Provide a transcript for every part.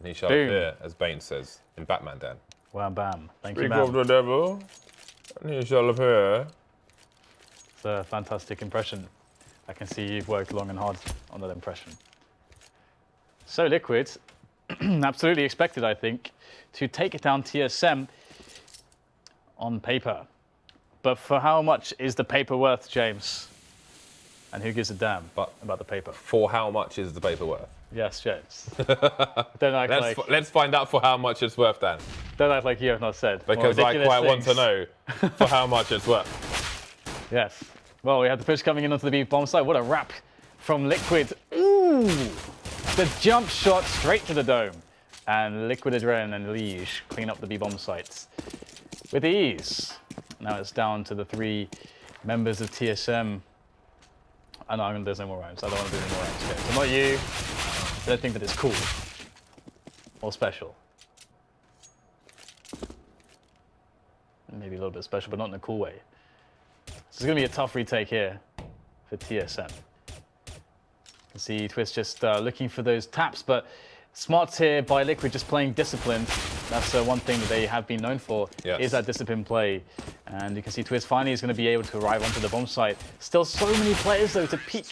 He shall appear, as Bane says in Batman, Dan. Wham bam. Thank you, Speak man. of the devil, and he shall appear. It's a fantastic impression. I can see you've worked long and hard on that impression. So Liquid, absolutely expected, I think, to take it down TSM on paper. But for how much is the paper worth, James? And who gives a damn about the paper? For how much is the paper worth? Yes, James. Don't act Let's find out for how much it's worth, Dan. Don't act like you have not said. Because I quite want to know for how much it's worth. Yes. Well, we had the push coming in onto the B bomb site. What a wrap from Liquid. Ooh! The jump shot straight to the dome. And Liquid Adren and Liege clean up the B bomb sites with ease. Now it's down to the 3 members of TSM. I know there's no more rounds. I don't want to do any more rounds. Okay. So not you. I don't think that it's cool or special. Maybe a little bit special, but not in a cool way. So it's going to be a tough retake here for TSM. You can see Twist just looking for those taps, but smart here by Liquid just playing disciplined. That's one thing that they have been known for, is that disciplined play. And you can see Twist finally is going to be able to arrive onto the bomb site. Still so many players though to peek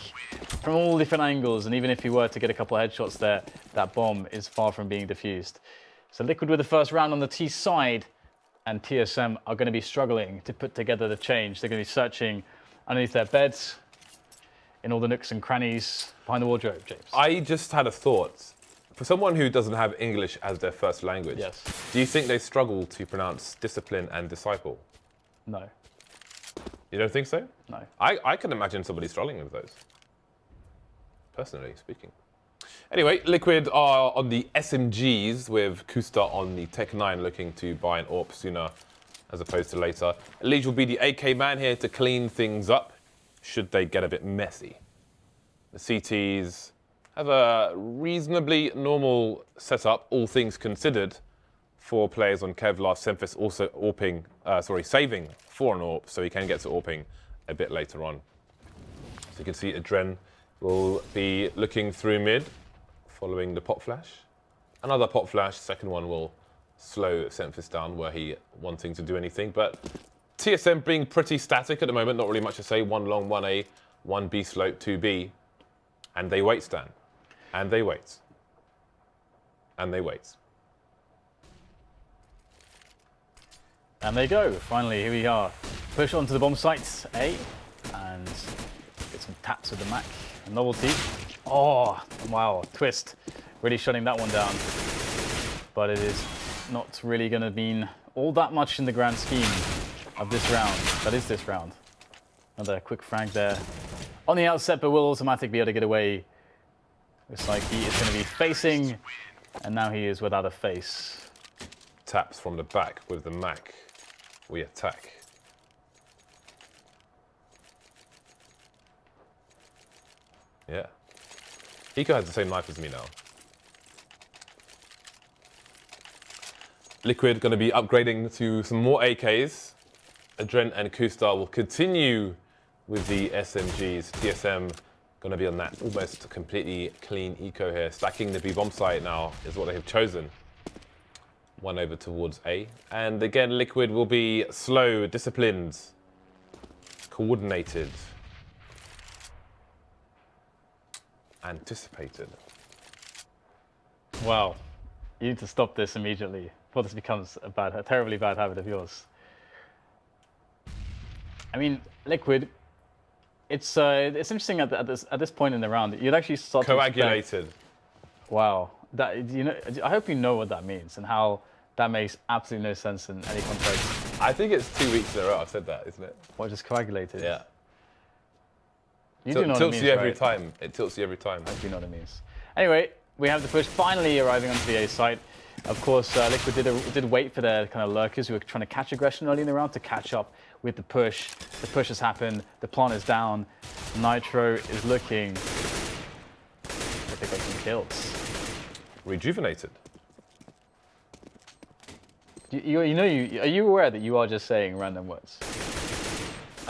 from all different angles, and even if he were to get a couple of headshots there, that bomb is far from being defused. So Liquid with the first round on the T side, and TSM are going to be struggling to put together the change. They're going to be searching underneath their beds, in all the nooks and crannies, behind the wardrobe, James. I just had a thought. For someone who doesn't have English as their first language, do you think they struggle to pronounce discipline and disciple? No. You don't think so? No. I can imagine somebody struggling with those, personally speaking. Anyway, Liquid are on the SMGs with Kusta on the Tech 9 looking to buy an AWP sooner as opposed to later. Liege will be the AK man here to clean things up should they get a bit messy. The CTs have a reasonably normal setup, all things considered. 4 players on Kevlar, Semphis also AWPing, saving for an AWP, so he can get to AWPing a bit later on. So you can see Adren will be looking through mid, following the pop flash. Another pop flash, second one will slow Semphis down were he wanting to do anything, but TSM being pretty static at the moment, not really much to say. 1 long, 1 A, 1 B slope, 2 B, and they wait, Stan. And they wait. And they wait. And they go. Finally, here we are. Push onto the bomb sites, A, and get some taps with the Mac. A novelty. Oh, wow. Twist. Really shutting that one down. But it is not really going to mean all that much in the grand scheme of this round. That is this round. Another quick frag there on the outset, but will automatically be able to get away. Looks like he is going to be facing, and now he is without a face. Taps from the back with the Mac. We attack. Yeah. Hiko has the same knife as me now. Liquid going to be upgrading to some more AKs. Adren and Kustar will continue with the SMGs. TSM going to be on that almost completely clean eco here. Stacking the B-bomb site now is what they have chosen. 1 over towards A. And again, Liquid will be slow, disciplined, coordinated, anticipated. Wow. You need to stop this immediately before this becomes a terribly bad habit of yours. I mean, Liquid, it's interesting at this point in the round. You'd actually start coagulated. To expect, wow. That, you know, I hope you know what that means and how that makes absolutely no sense in any context. I think it's 2 weeks in a row I've said that, isn't it? What, just coagulated? Yeah. You do know what it means, tilts you every right? time. It tilts you every time. I do know what it means. Anyway, we have the push finally arriving onto the A site. Of course, Liquid did wait for their kind of lurkers who were trying to catch aggression early in the round to catch up with the push. The push has happened. The plant is down. Nitro is looking like they got some kills. Rejuvenated. Are you aware that you are just saying random words?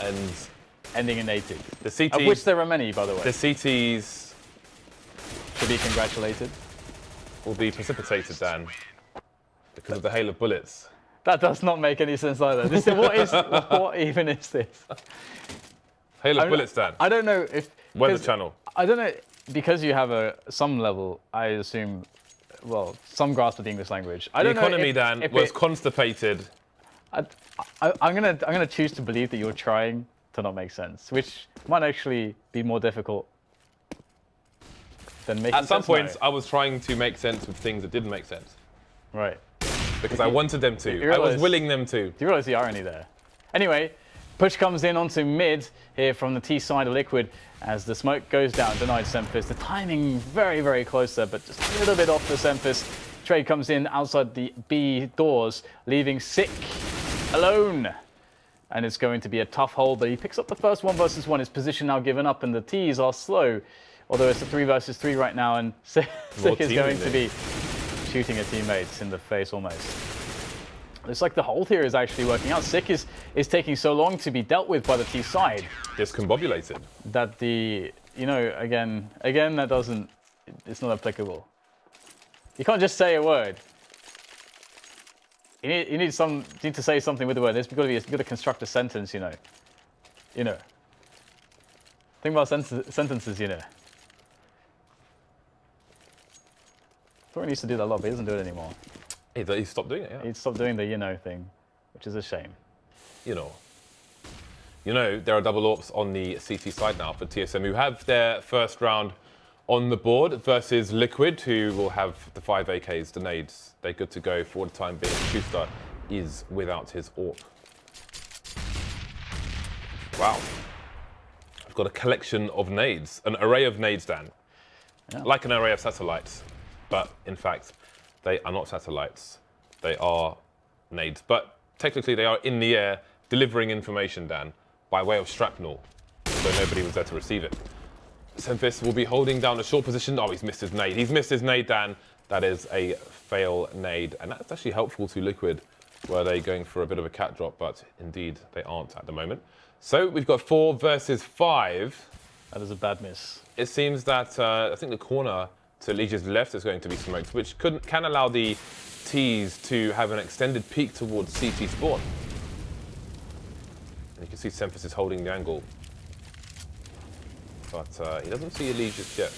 And ending in native. The CTs, of which there are many, by the way. The CTs should be congratulated. will be precipitated, Dan, because of the hail of bullets. That does not make any sense either. What even is this? Hail of bullets, Dan. I don't know if... Weather channel. I don't know, because you have some level, I assume, well, some grasp of the English language. I don't know the economy, Dan, was constipated. I'm gonna choose to believe that you're trying to not make sense, which might actually be more difficult than making sense. At some points, I was trying to make sense with things that didn't make sense. Right. Because I wanted them to. I was willing them to. Do you realize the irony there? Anyway, push comes in onto mid here from the T side of Liquid as the smoke goes down, denied Semphis. The timing very, very close there, but just a little bit off the Semphis. Trade comes in outside the B doors, leaving Sick alone. And it's going to be a tough hold, but he picks up the first 1 versus 1. His position now given up, and the T's are slow. Although it's a 3 versus 3 right now, and Sick is going to be shooting a teammate in the face almost. Looks like the hold here is actually working out. Sick is taking so long to be dealt with by the T side. Discombobulated. That again, that doesn't, it's not applicable. You can't just say a word. You need to say something with the word. You've got to construct a sentence, you know. Think about sentences, you know. Thorin used to do that a lot, but he doesn't do it anymore. He stopped doing it, yeah. He stopped doing the thing, which is a shame. You know, there are double AWPs on the CT side now for TSM, who have their first round on the board versus Liquid, who will have the 5 AKs, the nades. They're good to go for the time being. Kusta is without his AWP. Wow. I've got a collection of nades, an array of nades, Dan. Yeah. Like an array of satellites. But in fact, they are not satellites. They are nades. But technically, they are in the air delivering information, Dan, by way of shrapnel. So nobody was there to receive it. Semphis will be holding down a short position. Oh, he's missed his nade. He's missed his nade, Dan. That is a fail nade. And that's actually helpful to Liquid. Were they going for a bit of a cat drop? But indeed, they aren't at the moment. So we've got 4 versus 5. That is a bad miss. It seems that I think the corner to Legion's left is going to be smoked, which can allow the T's to have an extended peek towards CT spawn. And you can see Semphis is holding the angle. But he doesn't see Elise just yet.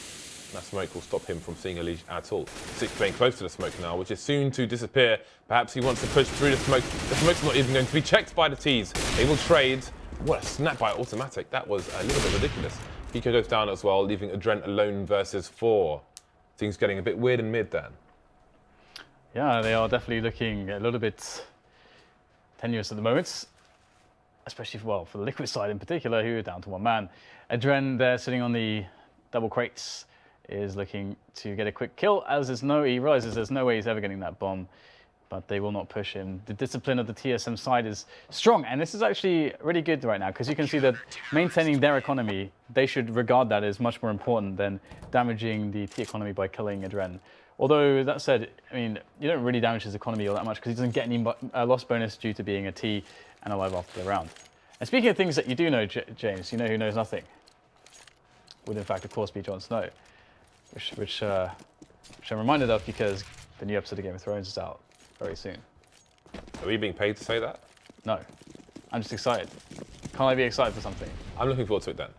That smoke will stop him from seeing Elise at all. Six playing close to the smoke now, which is soon to disappear. Perhaps he wants to push through the smoke. The smoke's not even going to be checked by the T's. They will trade. What a snap by automatic. That was a little bit ridiculous. Pico goes down as well, leaving Adrent alone versus 4. Things getting a bit weird in mid, Dan. Yeah, they are definitely looking a little bit tenuous at the moment. Especially, for the Liquid side in particular, who are down to 1 man. Adren there sitting on the double crates is looking to get a quick kill, as he realizes there's no way he's ever getting that bomb, but they will not push him. The discipline of the TSM side is strong, and this is actually really good right now, because you can see that maintaining their economy, they should regard that as much more important than damaging the T economy by killing Adren. Although, that said, I mean, you don't really damage his economy all that much, because he doesn't get any loss bonus due to being a T and alive after the round. And speaking of things that you do know, James, you know who knows nothing? Would in fact, of course, be Jon Snow, which I'm reminded of because the new episode of Game of Thrones is out very soon. Are we being paid to say that? No, I'm just excited. Can't I be excited for something? I'm looking forward to it then.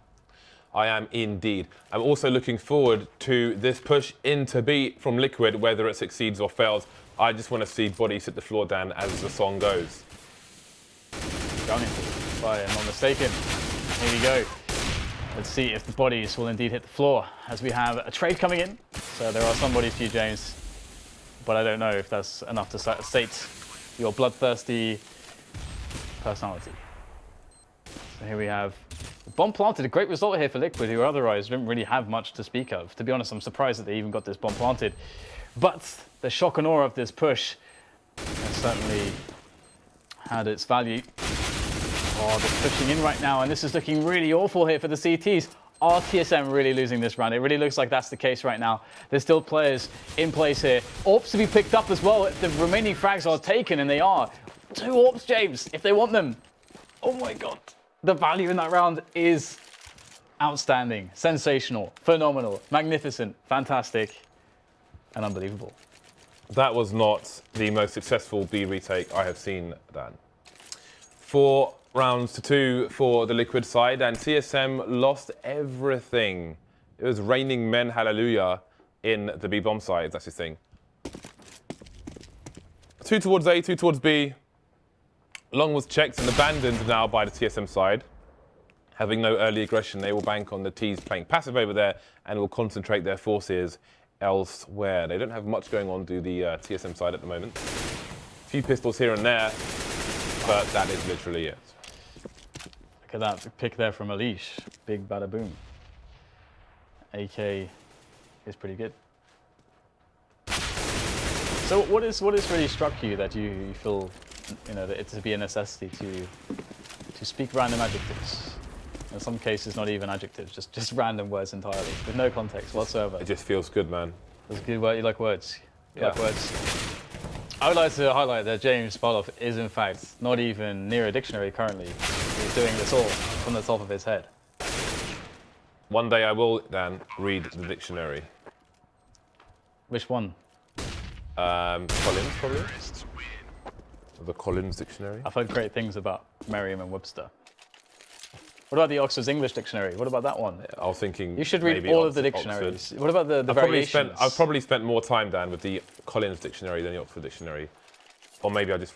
I am indeed. I'm also looking forward to this push into B from Liquid, whether it succeeds or fails. I just want to see bodies hit the floor, Dan, as the song goes. Gunning, if I am not mistaken. Here we go. Let's see if the bodies will indeed hit the floor, as we have a trade coming in. So there are some bodies for you, James, but I don't know if that's enough to state your bloodthirsty personality. So here we have the bomb planted. A great result here for Liquid, who otherwise didn't really have much to speak of. To be honest, I'm surprised that they even got this bomb planted. But the shock and awe of this push has certainly had its value. Oh, they're pushing in right now, and this is looking really awful here for the CTs. Are TSM really losing this round? It really looks like that's the case right now. There's still players in place here. AWPs to be picked up as well if the remaining frags are taken, and they are. 2 AWPs, James, if they want them. Oh my God. The value in that round is outstanding, sensational, phenomenal, magnificent, fantastic. and unbelievable. That was not the most successful B retake I have seen, Dan. 4 rounds to 2 for the Liquid side, and TSM lost everything. It was raining men hallelujah in the B bomb side, that's his thing. 2 towards A, 2 towards B. Long was checked and abandoned now by the TSM side. Having no early aggression, they will bank on the T's playing passive over there and will concentrate their forces elsewhere. They don't have much going on to the TSM side at the moment. A few pistols here and there, but that is literally it. Look at that pick there from Alish. Big bada boom. AK is pretty good. So what has really struck you that you feel, that it to be a necessity to speak random adjectives? In some cases, not even adjectives, just random words entirely, with no context whatsoever. It just feels good, man. It's a good word. You like words. You Yeah. like words. I would like to highlight that James Barloff is, in fact, not even near a dictionary currently. He's doing this all from the top of his head. One day I will, Dan, read the dictionary. Which one? Collins, probably? The Collins dictionary. I've heard great things about Merriam and Webster. What about the Oxford's English Dictionary? What about that one? I was thinking You should read maybe all of the Oxford. dictionaries. What about the I've variations? probably spent more time, Dan, with the Collins dictionary than the Oxford dictionary. Or maybe I just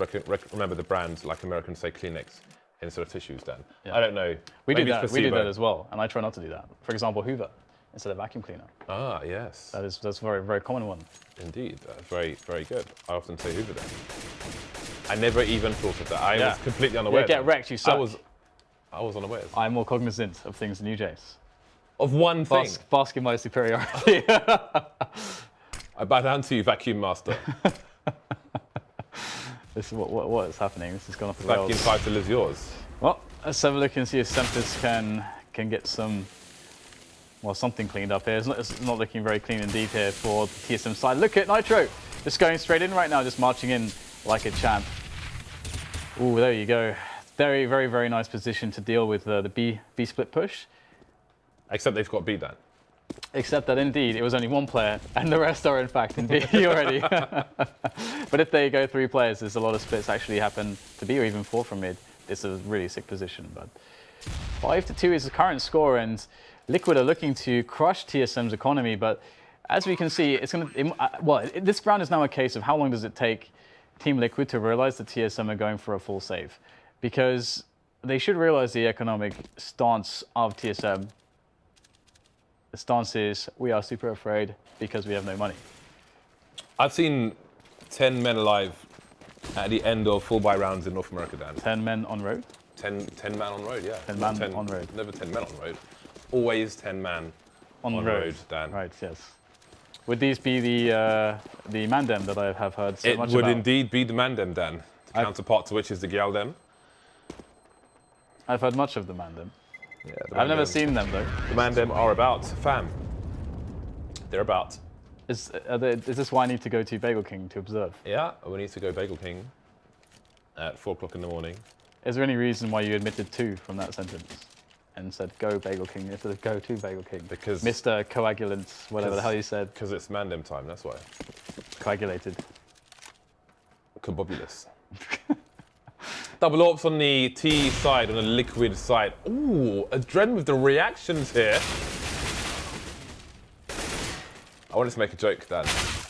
remember the brand, like Americans say Kleenex instead of tissues, Dan. Yeah. I don't know. We Maybe do it's that. We do placebo. that as well, and I try not to do that. For example, Hoover instead of vacuum cleaner. Ah, yes. That's a very, very common one. Indeed. Very, very good. I often say Hoover then. I never even thought of that. I was completely unaware. Yeah, get wrecked, you suck. I was unaware. I'm more cognizant of things than you, James. Of one thing. Bask in my superiority. I bow down to you, vacuum master. This is what is happening. This has gone off the Vacuum rails. title is yours. Well, let's have a look and see if Sempus can get something cleaned up here. It's not looking very clean indeed here for the TSM side. Look at Nitro, just going straight in right now, just marching in like a champ. Ooh, there you go. Very, very, very nice position to deal with the B split push. Except they've got B, Dan. Except that indeed it was only one player, and the rest are in fact in B already. But if they go 3 players, there's a lot of splits actually happen to B or even 4 from mid. It's a really sick position. But 5-2 is the current score, and Liquid are looking to crush TSM's economy. But as we can see, this round is now a case of how long does it take Team Liquid to realize that TSM are going for a full save, because they should realize the economic stance of TSM. The stance is, we are super afraid because we have no money. I've seen 10 men alive at the end of full buy rounds in North America, Dan. 10 men on road? 10 man on road, yeah. 10 man on road. Never 10 men on road. Always 10 man on road, Dan. Right, yes. Would these be the Mandem that I have heard so much It would about? indeed be the Mandem, Dan. The counterpart to which is the Gyaldem. I've heard much of the Mandem. Yeah, I've never seen them though. The Mandem are about, fam. They're about. Is this why I need to go to Bagel King to observe? Yeah, we need to go Bagel King at 4 o'clock in the morning. Is there any reason why you admitted 2 from that sentence and said go Bagel King instead of go to Bagel King? Because Mr. Coagulant, whatever the hell you said. Because it's Mandem time, that's why. Coagulated. Combobulous. Double ops on the T side, on the Liquid side. Ooh, Adren with the reactions here. I wanted to make a joke, Dan,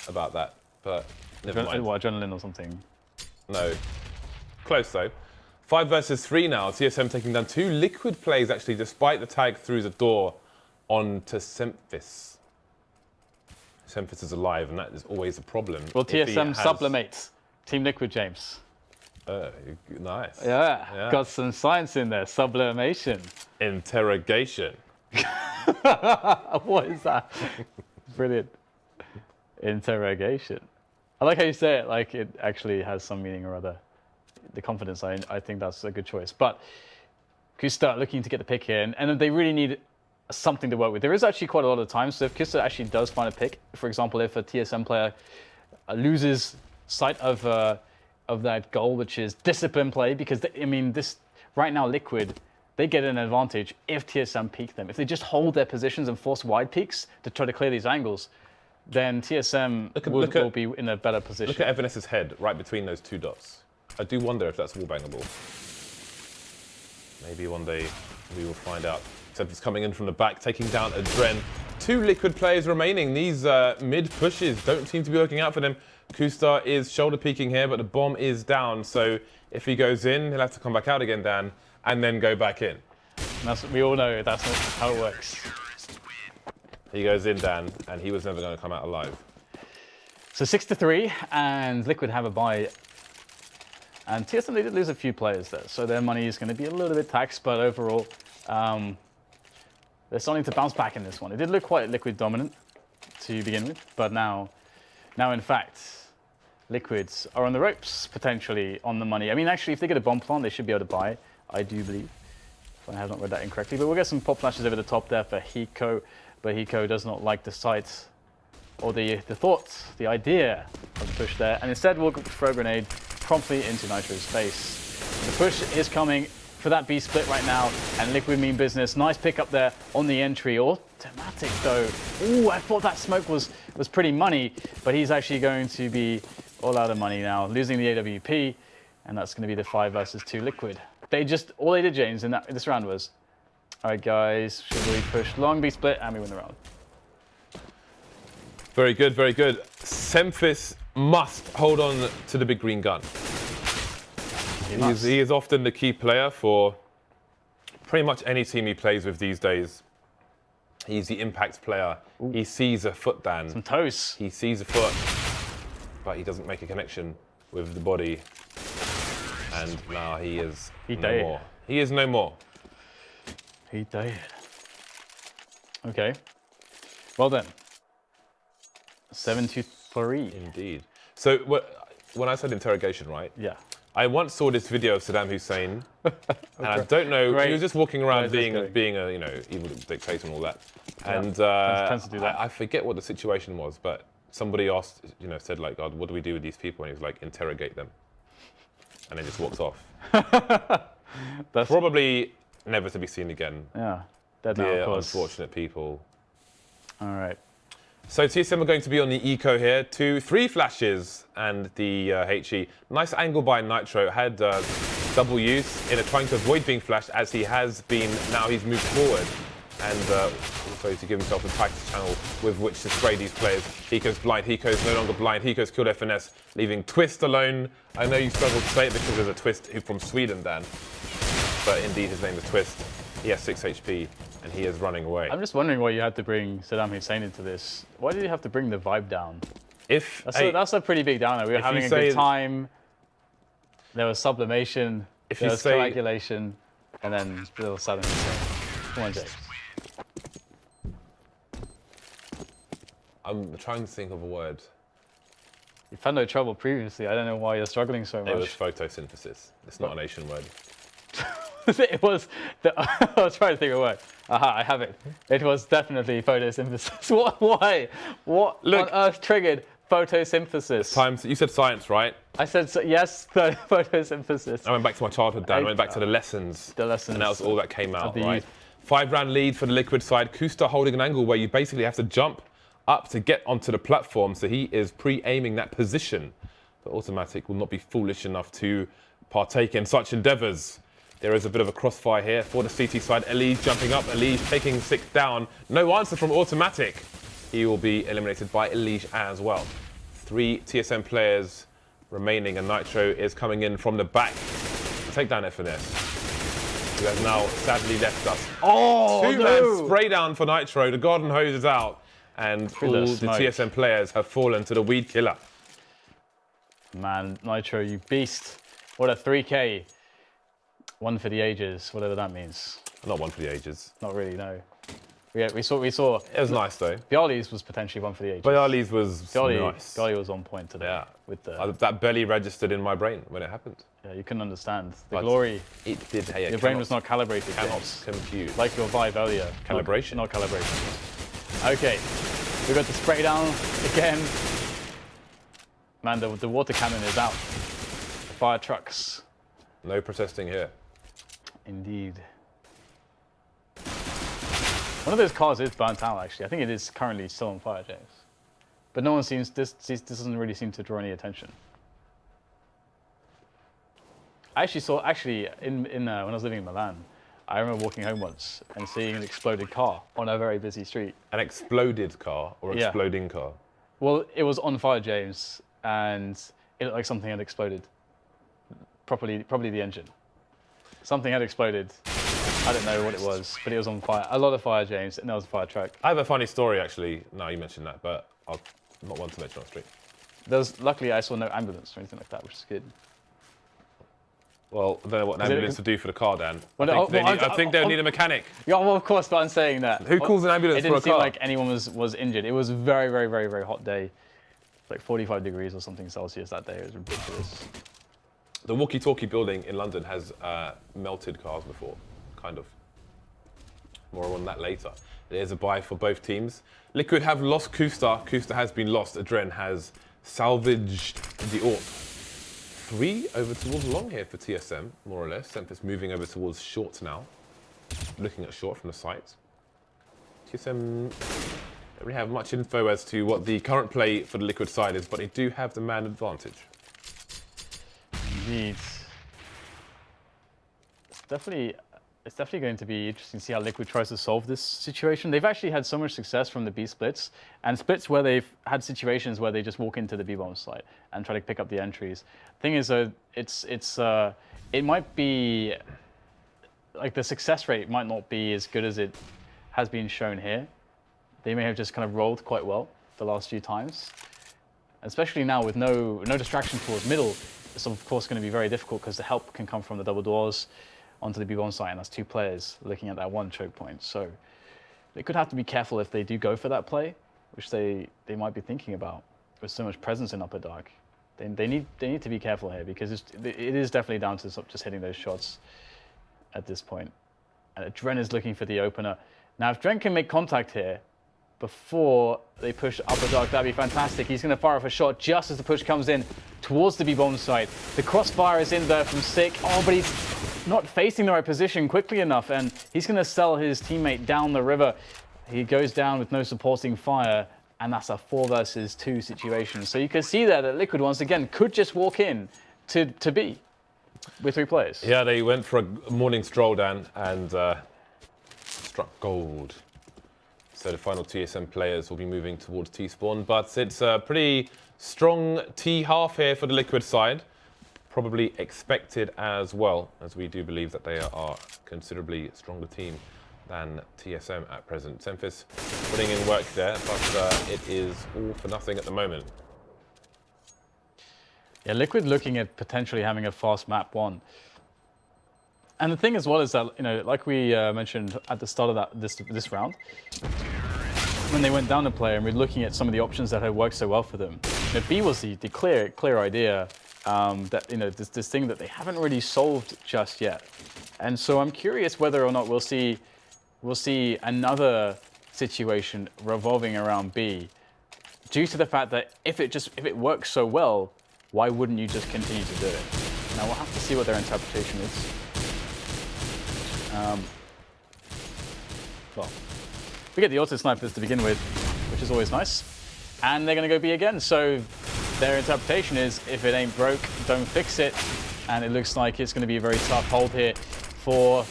about that, but never mind. What, adrenaline or something? No. Close, though. 5 versus 3 now. TSM taking down 2 Liquid plays, actually, despite the tag through the door onto Semphis. Semphis is alive, and that is always a problem. Well, TSM sublimates Team Liquid, James. Nice. Yeah, got some science in there. Sublimation. Interrogation. What is that? Brilliant. Interrogation. I like how you say it like it actually has some meaning or other. The confidence, I think that's a good choice. But Kusta looking to get the pick here, and they really need something to work with. There is actually quite a lot of time, so if Kusta actually does find a pick, for example, if a TSM player loses sight of that goal, which is discipline play, because this right now Liquid, they get an advantage if TSM peek them. If they just hold their positions and force wide peeks to try to clear these angles, then TSM will be in a better position. Look at Evanes's head right between those two dots. I do wonder if that's wallbangable. Maybe one day we will find out. Except coming in from the back, taking down Adren. 2 Liquid players remaining. These mid pushes don't seem to be working out for them. Kustar is shoulder peeking here, but the bomb is down. So if he goes in, he'll have to come back out again, Dan, and then go back in. We all know that's not how it works. He goes in, Dan, and he was never going to come out alive. So 6-3, and Liquid have a bye. And TSM, they did lose a few players there, so their money is going to be a little bit taxed, but overall, they're starting to bounce back in this one. It did look quite Liquid dominant to begin with, but now in fact, Liquids are on the ropes, potentially on the money. I mean, actually, if they get a bomb plant, they should be able to buy, I do believe, if I have not read that incorrectly. But we'll get some pop flashes over the top there for Hiko, but Hiko does not like the sight or the thought, the idea of the push there, and instead we'll throw a grenade promptly into Nitro's face. The push is coming for that B split right now, and Liquid mean business. Nice pick up there on the entry. Automatic though. Ooh, I thought that smoke was pretty money, but he's actually going to be all out of money now, losing the AWP, and that's going to be the 5 versus 2 Liquid. All they did, James, in this round was, all right, guys, should we push long B split, and we win the round. Very good, very good. Semphis must hold on to the big green gun. He is often the key player for pretty much any team he plays with these days. He's the impact player. Ooh. He sees a foot, Dan. Some toes. He sees a foot, but he doesn't make a connection with the body. And now he is no more. He is no more. He died. Okay. Well then. 7-3. Indeed. So when I said interrogation, right? Yeah. I once saw this video of Saddam Hussein, and I don't know. He was just walking around being a evil dictator and all that. Yeah. And tends to do that. I forget what the situation was, but somebody asked, said like, God, what do we do with these people? And he was like, interrogate them, and then just walks off. That's probably never to be seen again. Yeah, dead now, of course. Unfortunate people. All right. So TSM are going to be on the eco here. 2-3 flashes and the HE. Nice angle by Nitro. Had double use in trying to avoid being flashed as he has been. Now he's moved forward and also to give himself the tightest channel with which to spray these players. Hiko's blind. Hiko's no longer blind. Hiko's killed FNS, leaving Twist alone. I know you struggle to say it because there's a Twist from Sweden, Dan. But indeed, his name is Twist. He has 6 HP. And he is running away. I'm just wondering why you had to bring Saddam Hussein into this. Why did you have to bring the vibe down? That's a pretty big downer. We were having a good time. There was sublimation. There was coagulation. And then little Saddam Hussein. Come on, James. I'm trying to think of a word. You've had no trouble previously. I don't know why you're struggling so much. It was photosynthesis. It's not an Asian word. It was. I was trying to think of a word. Aha, I have it. It was definitely photosynthesis. Why? What on earth triggered photosynthesis? You said science, right? I said yes, photosynthesis. I went back to my childhood, Dan. I went back to the lessons. The lessons. And that was all that came out, right? 5-round lead for the Liquid side. Kustar holding an angle where you basically have to jump up to get onto the platform. So he is pre-aiming that position. But Automatic will not be foolish enough to partake in such endeavors. There is a bit of a crossfire here for the CT side. Elige jumping up. Elige taking 6 down. No answer from Automatic. He will be eliminated by Elige as well. 3 TSM players remaining, and Nitro is coming in from the back. Take down FNS, who has now sadly left us. Oh, 2-man spray down for Nitro. The garden hose is out, and all the TSM players have fallen to the weed killer. Man, Nitro, you beast. What a 3K. One for the ages, whatever that means. Not one for the ages. Not really, no. Yeah, we saw. It was nice though. Bialy's was potentially one for the ages. Bialy's was nice. Bialy was on point today. Yeah. With the that belly registered in my brain when it happened. Yeah, you couldn't understand the glory. It did. Hey, your brain was not calibrated. Cannot compute. Like your vibe earlier. Calibration. Not calibration. Okay, we got the spray down again. Man, the water cannon is out. The fire trucks. No protesting here. Indeed. One of those cars is burnt out, actually. I think it is currently still on fire, James. But no one seems, this doesn't really seem to draw any attention. I actually saw, when I was living in Milan, I remember walking home once and seeing an exploded car on a very busy street. An exploded car or Yeah. exploding car? Well, it was on fire, James, and it looked like something had exploded. Probably the engine. Something had exploded. I don't know what it was, but it was on fire. A lot of fire, James, and there was a fire truck. I have a funny story, actually. Now you mentioned that, but I'm not one to mention on the street. Luckily, I saw no ambulance or anything like that, which is good. Well, I don't know what an ambulance would do for the car, Dan. Well, I think they'll need a mechanic. Yeah, well, of course, but I'm saying that. Who calls an ambulance for a car? It didn't seem like anyone was injured. It was a very, very, very, very hot day. Like 45 degrees or something Celsius that day. It was ridiculous. The walkie-talkie building in London has melted cars before, kind of. More on that later. There's a buy for both teams. Liquid have lost Kusta. Kusta has been lost. Adren has salvaged the AWP. 3 over towards long here for TSM, more or less. Semphis moving over towards short now. Looking at short from the site. TSM don't really have much info as to what the current play for the Liquid side is, but they do have the man advantage. Indeed. It's definitely going to be interesting to see how Liquid tries to solve this situation. They've actually had so much success from the B splits, and splits where they've had situations where they just walk into the B bomb site and try to pick up the entries. Thing is, though, it might be like the success rate might not be as good as it has been shown here. They may have just kind of rolled quite well the last few times, especially now with no distraction towards middle. It's of course going to be very difficult because the help can come from the double doors onto the B-bomb site, and that's 2 players looking at that 1 choke point. So they could have to be careful if they do go for that play, which they might be thinking about with so much presence in Upper Dark. They need to be careful here because it is definitely down to just hitting those shots at this point. And Dren is looking for the opener. Now, if Dren can make contact here before they push Upper Dark, that'd be fantastic. He's going to fire off a shot just as the push comes in towards the B-bomb site. The crossfire is in there from Sick. Oh, but he's not facing the right position quickly enough, and he's going to sell his teammate down the river. He goes down with no supporting fire, and that's a 4 versus 2 situation. So you can see there that Liquid, once again, could just walk in to B with 3 players. Yeah, they went for a morning stroll, Dan, and struck gold. So the final TSM players will be moving towards T-spawn, but it's a pretty strong T half here for the Liquid side. Probably expected as well, as we do believe that they are a considerably stronger team than TSM at present. Semphis putting in work there, but it is all for nothing at the moment. Yeah, Liquid looking at potentially having a fast map 1. And the thing as well is that, you know, like we mentioned at the start of this round, when they went down to play and we're looking at some of the options that had worked so well for them. You know, B was the clear idea that, you know, this thing that they haven't really solved just yet. And so I'm curious whether or not we'll see another situation revolving around B, due to the fact that if it works so well, why wouldn't you just continue to do it? Now we'll have to see what their interpretation is. Well, we get the auto snipers to begin with, which is always nice, and they're going to go B again. So their interpretation is, if it ain't broke, don't fix it. And it looks like it's going to be a very tough hold here for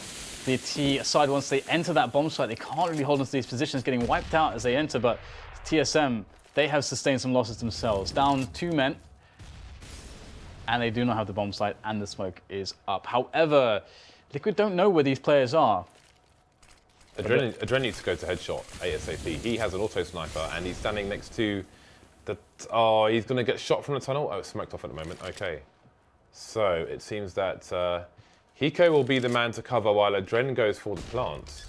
the T side. Once they enter that bomb site, they can't really hold onto these positions, getting wiped out as they enter. But TSM, they have sustained some losses themselves, down 2 men, and they do not have the bomb site, and the smoke is up. However, Liquid don't know where these players are. Adren needs to go to headshot ASAP. He has an auto sniper, and he's standing next to the... Oh, he's going to get shot from the tunnel. Oh, it's smoked off at the moment. Okay. So it seems that Hiko will be the man to cover while Adren goes for the plant.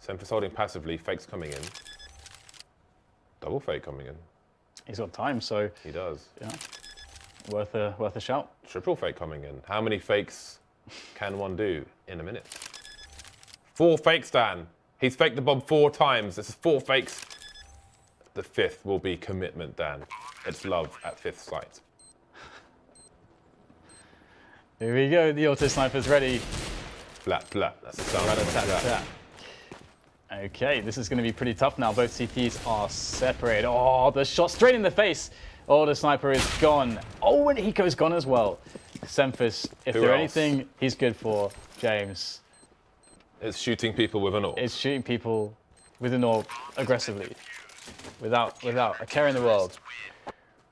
Semphis holding passively, fakes coming in. Double fake coming in. He's got time, so... He does. Yeah, worth a shout. Triple fake coming in. How many fakes can one do in a minute? 4 fakes, Dan. He's faked the bomb 4 times. This is 4 fakes. The 5th will be commitment, Dan. It's love at 5th sight. Here we go. The auto sniper's ready. Flat, flat. That's the sound. Rat-a-tat-tat. Okay, this is going to be pretty tough now. Both CTs are separated. Oh, the shot straight in the face. Oh, the sniper is gone. Oh, and Eco's gone as well. Semphis, if there's anything he's good for, James, it's shooting people with an AWP. It's shooting people with an AWP aggressively, without a care in the world,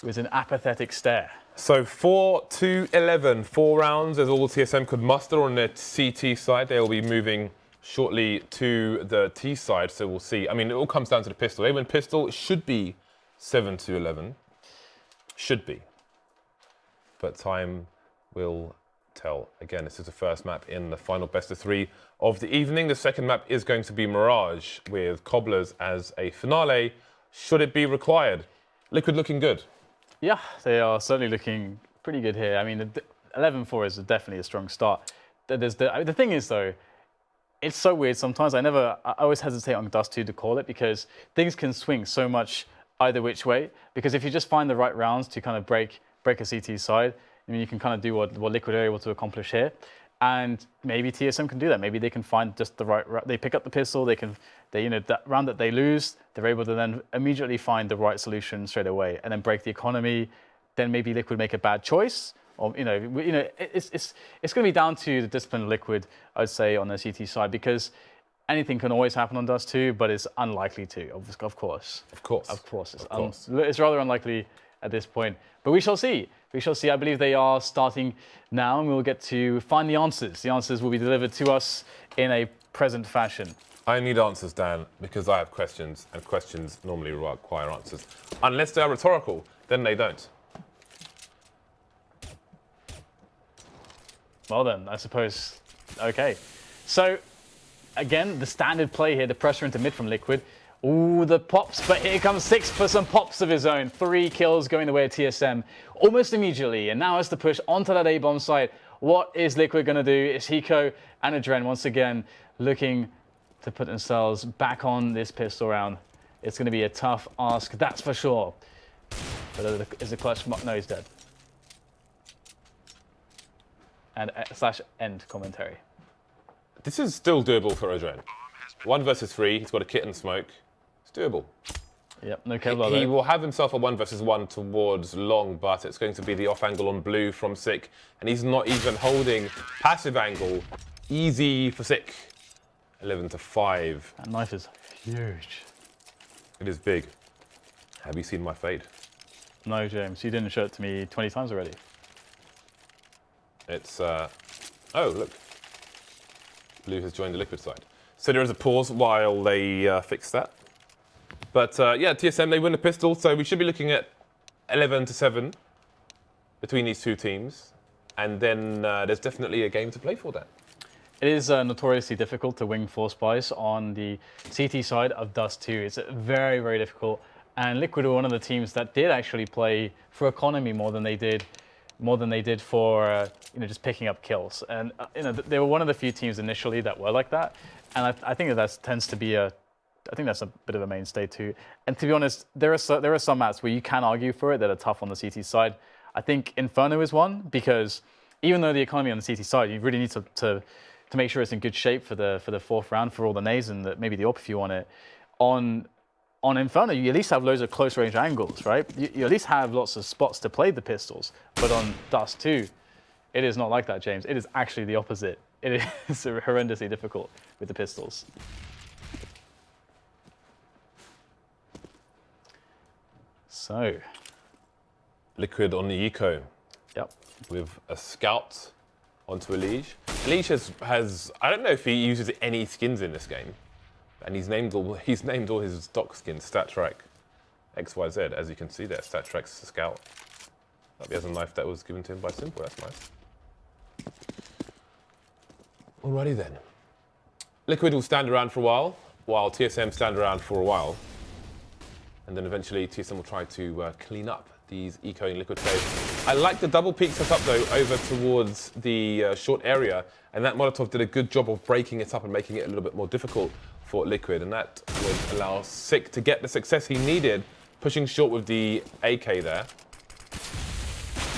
with an apathetic stare. So 4-11, 4 rounds is all TSM could muster on their CT side. They'll be moving shortly to the T side, so we'll see. I mean, it all comes down to the pistol. They win pistol, it should be 7-11. Should be. But time will tell. Again, this is the first map in the final best of 3 of the evening. The second map is going to be Mirage with Cobblers as a finale, should it be required. Liquid looking good. Yeah, they are certainly looking pretty good here. I mean, 11-4 is definitely a strong start. The thing is, though, it's so weird sometimes. I always hesitate on Dust 2 to call it because things can swing so much either which way. Because if you just find the right rounds to kind of break a CT side, I mean, you can kind of do what Liquid are able to accomplish here. And maybe TSM can do that. Maybe they can find just the right, they pick up the pistol, that round that they lose, they're able to then immediately find the right solution straight away and then break the economy. Then maybe Liquid make a bad choice. Or, it's going to be down to the discipline of Liquid, I'd say, on the CT side, because anything can always happen on Dust 2, but it's unlikely to, of course. It's rather unlikely at this point, but we shall see. We shall see. I believe they are starting now, and we'll get to find the answers. The answers will be delivered to us in a present fashion. I need answers, Dan, because I have questions, and questions normally require answers. Unless they are rhetorical, then they don't. Well then, I suppose, okay. So, again, the standard play here, the pressure into mid from Liquid. Ooh, the pops, but here comes Six for some pops of his own. 3 kills going the way of TSM almost immediately. And now it's the push onto that A-bomb site. What is Liquid going to do? It's Hiko and Adren once again looking to put themselves back on this pistol round. It's going to be a tough ask, that's for sure. But is a clutch? No, he's dead. And /end commentary. This is still doable for Adren. 1 versus 3, he's got a kit and smoke. It's doable. Yep, no Kevlar. He will have himself a 1 versus 1 towards long, but it's going to be the off angle on blue from Sick, and he's not even holding passive angle. Easy for Sick. 11-5. That knife is huge. It is big. Have you seen my fade? No, James, you didn't show it to me 20 times already. It's, oh, look. Blue has joined the Liquid side. So there is a pause while they fix that. But yeah, TSM, they win the pistol, so we should be looking at 11-7 between these two teams. And then there's definitely a game to play for that. It is notoriously difficult to win force buys on the CT side of Dust 2. It's very, very difficult. And Liquid were one of the teams that did actually play for economy more than they did for just picking up kills. And they were one of the few teams initially that were like that. And I think that tends to be I think that's a bit of a mainstay too. And to be honest, there are some maps where you can argue for it that are tough on the CT side. I think Inferno is one, because even though the economy on the CT side, you really need to make sure it's in good shape for the 4th round for all the nades and maybe the AWP if you want it. On Inferno, you at least have loads of close range angles, right? You at least have lots of spots to play the pistols. But on Dust 2, it is not like that, James. It is actually the opposite. It is horrendously difficult with the pistols. So. Liquid on the eco. Yep. With a scout onto a Liege. Liege has I don't know if he uses any skins in this game. And he's named all his stock skins, StatTrack XYZ, as you can see there, StatTrack's Scout. He has a knife that was given to him by Simple, that's nice. Alrighty then. Liquid will stand around for a while TSM stand around for a while. And then eventually TSM will try to clean up these eco and Liquid players. I like the double peek setup though over towards the short area, and that Molotov did a good job of breaking it up and making it a little bit more difficult for Liquid, and that would allow Sick to get the success he needed, pushing short with the AK there.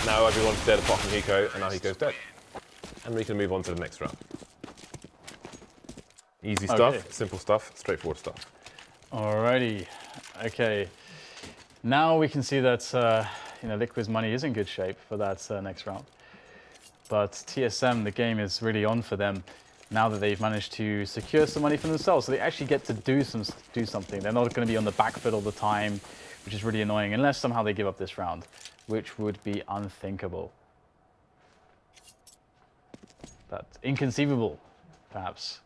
Now everyone's dead apart from Hiko, and now Hiko's dead. And we can move on to the next round. Easy stuff, simple stuff, straightforward stuff. Alrighty. Okay. Now we can see that Liquid's money is in good shape for that next round. But TSM, the game is really on for them now that they've managed to secure some money for themselves. So they actually get to do something. They're not going to be on the back foot all the time, which is really annoying, unless somehow they give up this round, which would be unthinkable. That's inconceivable, perhaps.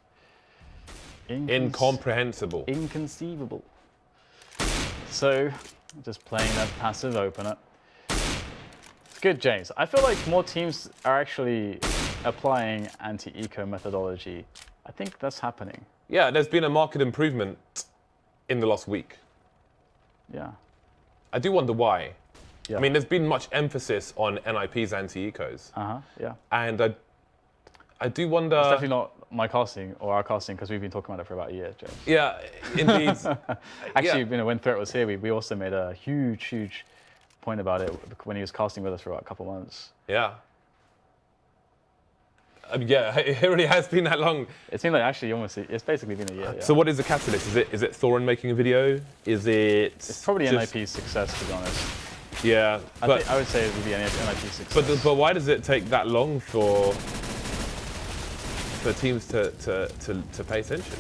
Incomprehensible. Inconceivable. So, just playing that passive opener. It's good, James. I feel like more teams are actually applying anti-eco methodology. I think that's happening. Yeah, there's been a marked improvement in the last week. Yeah. I do wonder why. Yeah. I mean, there's been much emphasis on NIP's anti-ecos. Yeah. And I do wonder... It's definitely not my casting or our casting, because we've been talking about it for about a year, James. Yeah, indeed. Actually, when Threat was here, we also made a huge point about it when he was casting with us for about a couple months. Yeah. Yeah, it really has been that long. It's been like actually it's basically been a year. Yeah. So what is the catalyst? Is it Thorin making a video? Is it? It's probably NIP's success, to be honest. Yeah, I would say it would be NIP's success. But why does it take that long for teams to pay attention?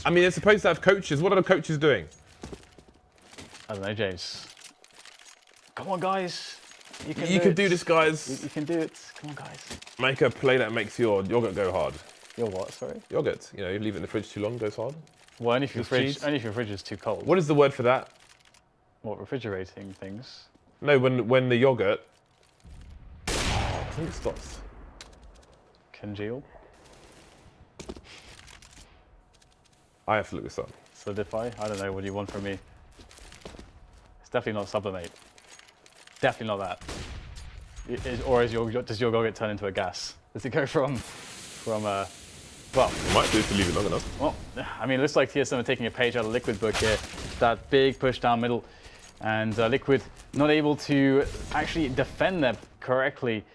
I mean, they're supposed to have coaches. What are the coaches doing? I don't know, James. Come on, guys. You can do this, guys. You can do it. Come on, guys. Make a play that makes your yogurt go hard. Your what? Sorry. Yogurt. You know, you leave it in the fridge too long, goes hard. Well, only if your fridge is too cold. What is the word for that? What, refrigerating things? No, when the yogurt. Oh, I think it stops. Congeal. I have to look this up. Solidify. I don't know. What do you want from me? It's definitely not sublimate. Definitely not that. Does your yogurt turn into a gas? Does it go from well? It might do if you leave it long enough. Well, I mean, it looks like TSM are taking a page out of Liquid book here. That big push down middle, and Liquid not able to actually defend them correctly.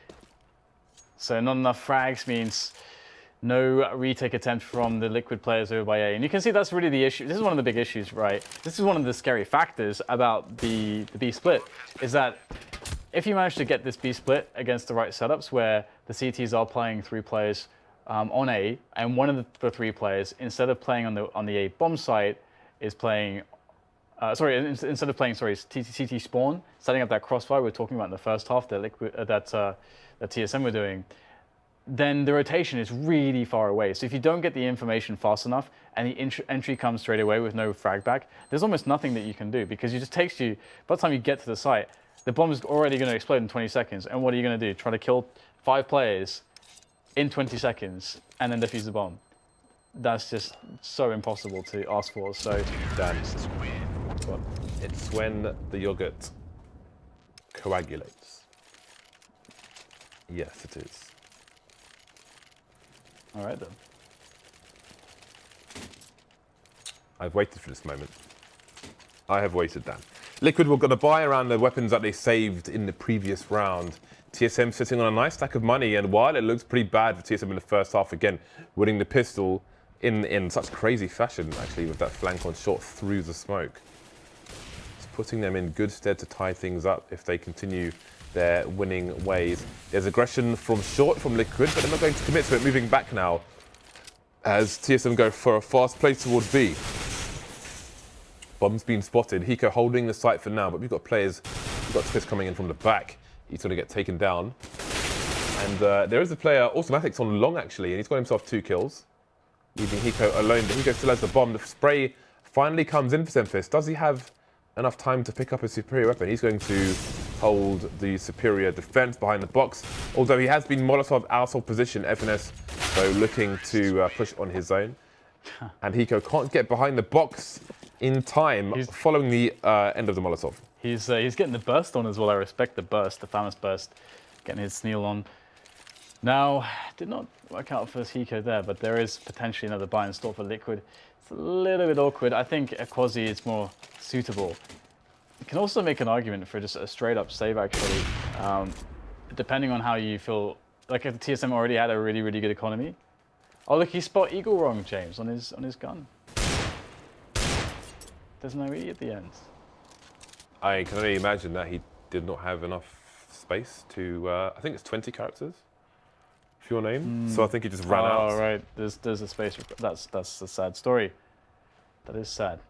So not enough frags means no retake attempt from the Liquid players over by A. And you can see that's really the issue. This is one of the big issues, right? This is one of the scary factors about the B split, is that if you manage to get this B split against the right setups where the CTs are playing 3 players on A, and one of the 3 players, instead of playing on the A bomb site, is playing, instead of playing, CT spawn, setting up that crossfire we were talking about in the first half that TSM were doing, then the rotation is really far away. So if you don't get the information fast enough and the entry comes straight away with no frag back, there's almost nothing that you can do, because it just takes you, by the time you get to the site, the bomb is already going to explode in 20 seconds. And what are you going to do? Try to kill 5 players in 20 seconds and then defuse the bomb. That's just so impossible to ask for. So It's when the yogurt coagulates. Yes, it is. All right, then. I've waited for this moment. I have waited, Dan. Liquid were going to buy around the weapons that they saved in the previous round. TSM sitting on a nice stack of money, and while it looks pretty bad for TSM in the first half, again, winning the pistol in such crazy fashion, actually, with that flank on short through the smoke. It's putting them in good stead to tie things up if they continue their winning ways. There's aggression from short from Liquid, but they're not going to commit to it. Moving back now as TSM go for a fast play towards B. Bomb's been spotted. Hiko holding the site for now, but we've got players. We've got Twist coming in from the back. He's going to get taken down. And there is a player, Automatics on long actually, and he's got himself 2 kills, leaving Hiko alone. But Hiko still has the bomb. The spray finally comes in for Semfist. Does he have enough time to pick up a superior weapon? He's going to hold the superior defense behind the box, although he has been Molotov out of position. FNS, though, looking to push on his zone. And Hiko can't get behind the box in time following the end of the Molotov. He's getting the burst on as well. I respect the burst, the famous burst, getting his Sneal on. Now, did not work out for Hiko there, but there is potentially another buy in store for Liquid. It's a little bit awkward. I think a Quasi is more suitable. You can also make an argument for just a straight up save, actually, depending on how you feel. Like if the TSM already had a really, really good economy, Oh, look, he spot eagle wrong, James, on his gun. There's no E at the end. I can only imagine that he did not have enough space to, I think it's 20 characters for your name. So I think he just ran out. Oh, right. There's a space. That's a sad story. That is sad.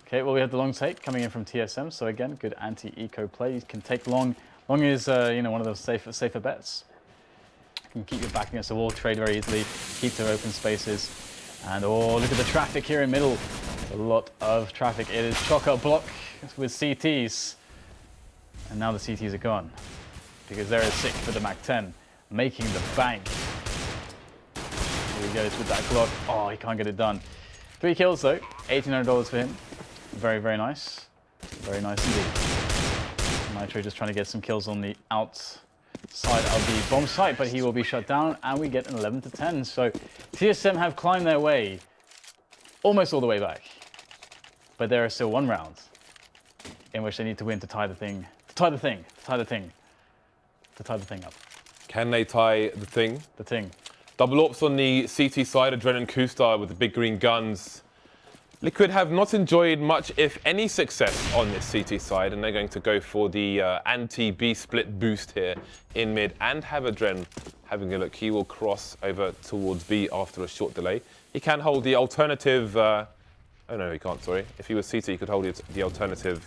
Okay, well, we have the long take coming in from TSM. So again, good anti-eco play. You can take long. Long is, one of those safer bets. You can keep your back against the wall, trade very easily, keep to open spaces. And oh, look at the traffic here in middle. A lot of traffic. It is chock-a-block with CTs. And now the CTs are gone. Because there is sick for the MAC-10, making the bank. Here he goes with that Glock. Oh, he can't get it done. 3 kills though, $1,800 for him. Very, very nice. Very nice indeed. Nitro just trying to get some kills on the outside of the bomb site, but he will be shut down, and we get an 11-10. So TSM have climbed their way almost all the way back. But there is still 1 round in which they need to win to tie the thing. To tie the thing up. Can they tie the thing? The thing. Double ops on the CT side, Adrenaline Kustar with the big green guns. Liquid have not enjoyed much, if any, success on this CT side, and they're going to go for the anti-B split boost here in mid, and have Adren having a look. He will cross over towards B after a short delay. He can hold the alternative... oh no, he can't, sorry. If he was CT, he could hold the alternative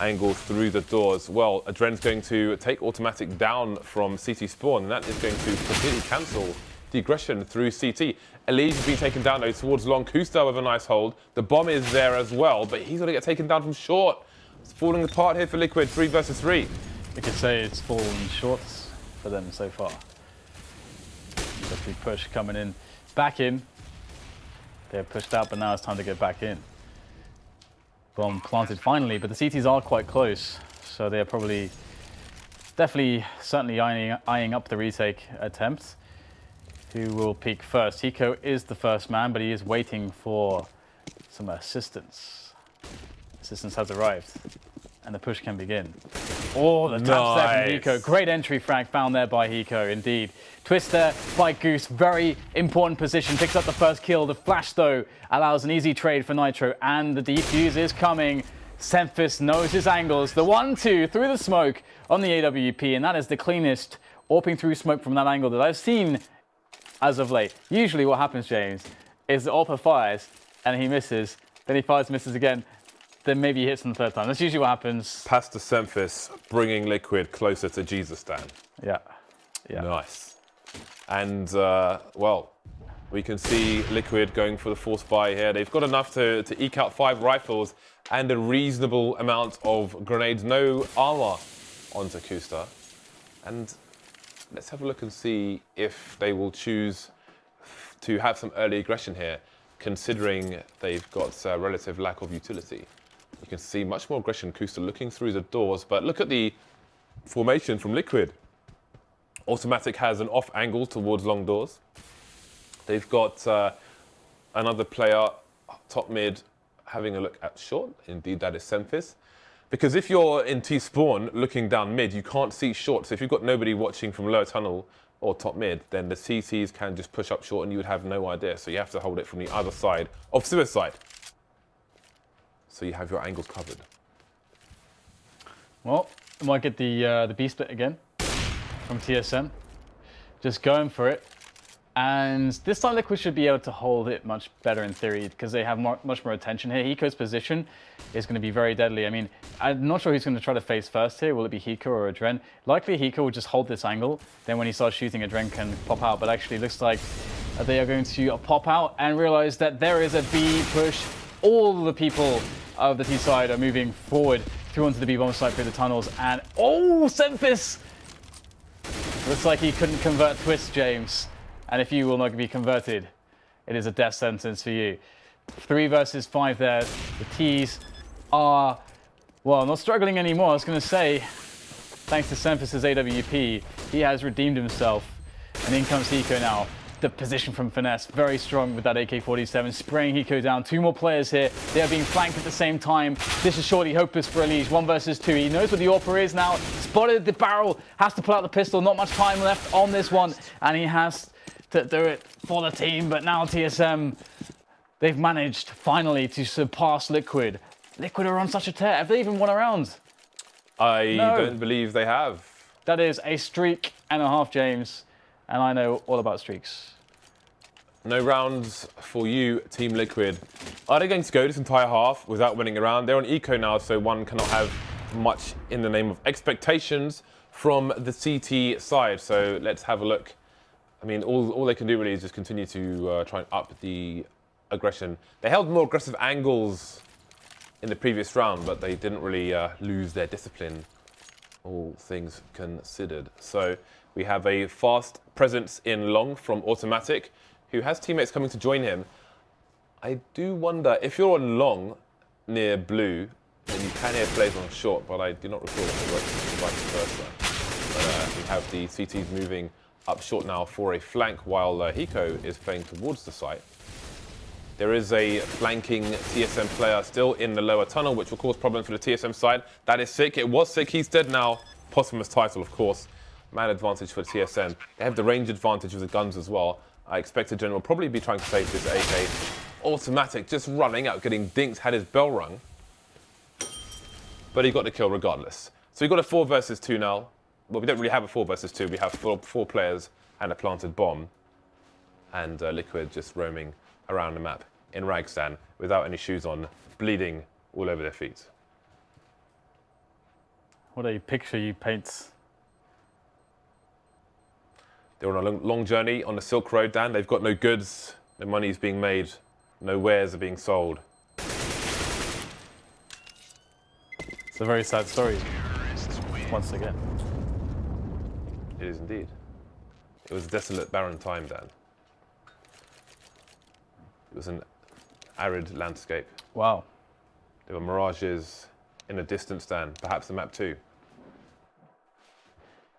angle through the doors. Well, Adren's going to take automatic down from CT spawn, and that is going to completely cancel the aggression through CT. Elise has been taken down though towards long. Kustar with a nice hold. The bomb is there as well, but he's going to get taken down from short. It's falling apart here for Liquid, 3 versus 3. You could say it's fallen short for them so far. The big push coming in, back in. They're pushed out, but now it's time to get back in. Bomb planted finally, but the CTs are quite close, so they're probably, certainly eyeing up the retake attempt. Who will peek first? Hiko is the first man, but he is waiting for some assistance. Assistance has arrived, and the push can begin. Oh, the taps there from Hiko. Great entry frag found there by Hiko, indeed. Twist there by Goose, very important position. Picks up the first kill. The flash, though, allows an easy trade for Nitro, and the defuse is coming. Semphis knows his angles. The 1-2 through the smoke on the AWP, and that is the cleanest AWPing through smoke from that angle that I've seen as of late. Usually what happens, James, is the AWPer fires and he misses, then he fires, misses again, then maybe he hits on the 3rd time. That's usually what happens. Pass to Semphis, bringing Liquid closer to Jesus Stan. Yeah. Nice. And, well, we can see Liquid going for the force buy here. They've got enough to eke out 5 rifles and a reasonable amount of grenades. No armor onto Kustar. And let's have a look and see if they will choose to have some early aggression here, considering they've got a relative lack of utility. You can see much more aggression. Kustar looking through the doors, but look at the formation from Liquid. Automatic has an off angle towards long doors. They've got another player, top mid, having a look at short. Indeed, that is Semphis. Because if you're in T-spawn looking down mid, you can't see short. So if you've got nobody watching from lower tunnel or top mid, then the CTs can just push up short and you would have no idea. So you have to hold it from the other side of suicide. So you have your angles covered. Well, we might get the B split again from TSM. Just going for it. And this time Liquid should be able to hold it much better in theory because they have much more attention here. Hiko's position is going to be very deadly. I mean, I'm not sure who's going to try to face first here. Will it be Hiko or Adren? Likely Hiko will just hold this angle. Then when he starts shooting, Adren can pop out. But actually it looks like they are going to pop out and realize that there is a B push. All the people of the T side are moving forward through onto the B bomb site through the tunnels. And oh, Semphis! Looks like he couldn't convert Twist, James. And if you will not be converted, it is a death sentence for you. 3 versus 5 there. The T's are, well, not struggling anymore. I was going to say, thanks to Semphis' AWP, he has redeemed himself. And in comes Hiko now. The position from Finesse, very strong with that AK-47, spraying Hiko down. 2 more players here. They are being flanked at the same time. This is surely hopeless for Elise. 1 versus 2. He knows what the AWPer is now. Spotted the barrel. Has to pull out the pistol. Not much time left on this one. And he has to do it for the team, but now TSM, they've managed finally to surpass Liquid. Liquid are on such a tear. Have they even won a round? I No. don't believe they have. That is a streak and a half, James, and I know all about streaks. No rounds for you, Team Liquid. Are they going to go this entire half without winning a round? They're on eco now, so one cannot have much in the name of expectations from the CT side. So let's have a look. I mean, all they can do really is just continue to try and up the aggression. They held more aggressive angles in the previous round, but they didn't really lose their discipline, all things considered. So we have a fast presence in long from Automatic, who has teammates coming to join him. I do wonder, if you're on long near blue, then you can hear plays on short, but I do not recall if it works vice versa. We have the CTs moving up short now for a flank, while Hiko is playing towards the site. There is a flanking TSM player still in the lower tunnel, which will cause problems for the TSM side. That is sick. It was sick. He's dead now. Posthumous title, of course. Man advantage for TSM. They have the range advantage with the guns as well. I expect the General will probably be trying to save this AK. Automatic just running out, getting dinked, had his bell rung. But he got the kill regardless. So we've got a 4 versus 2 now. Well, we don't really have a 4 versus 2. We have four players and a planted bomb. And Liquid just roaming around the map in Ragstan without any shoes on, bleeding all over their feet. What a picture you paint. They're on a long journey on the Silk Road, Dan. They've got no goods, no money's being made, no wares are being sold. It's a very sad story, once again. It is indeed. It was a desolate, barren time, Dan. It was an arid landscape. Wow. There were mirages in the distance, Dan. Perhaps the map too.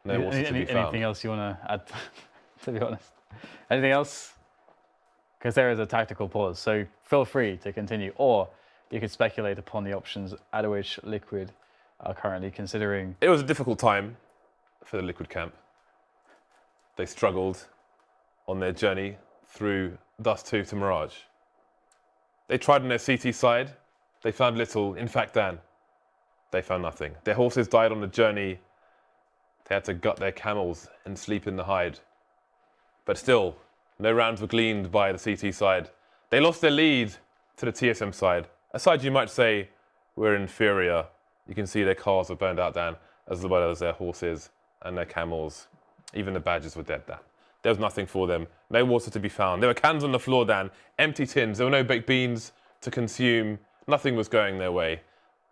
No water to be found. Anything else you want to add, to be honest? Anything else? Because there is a tactical pause, so feel free to continue. Or you could speculate upon the options at which Liquid are currently considering. It was a difficult time for the Liquid camp. They struggled on their journey through Dust 2 to Mirage. They tried on their CT side. They found little. In fact, Dan, they found nothing. Their horses died on the journey. They had to gut their camels and sleep in the hide. But still, no rounds were gleaned by the CT side. They lost their lead to the TSM side. A side you might say were inferior. You can see their cars were burned out, Dan, as well as their horses and their camels. Even the badges were dead, Dan. There was nothing for them. No water to be found. There were cans on the floor, Dan. Empty tins. There were no baked beans to consume. Nothing was going their way.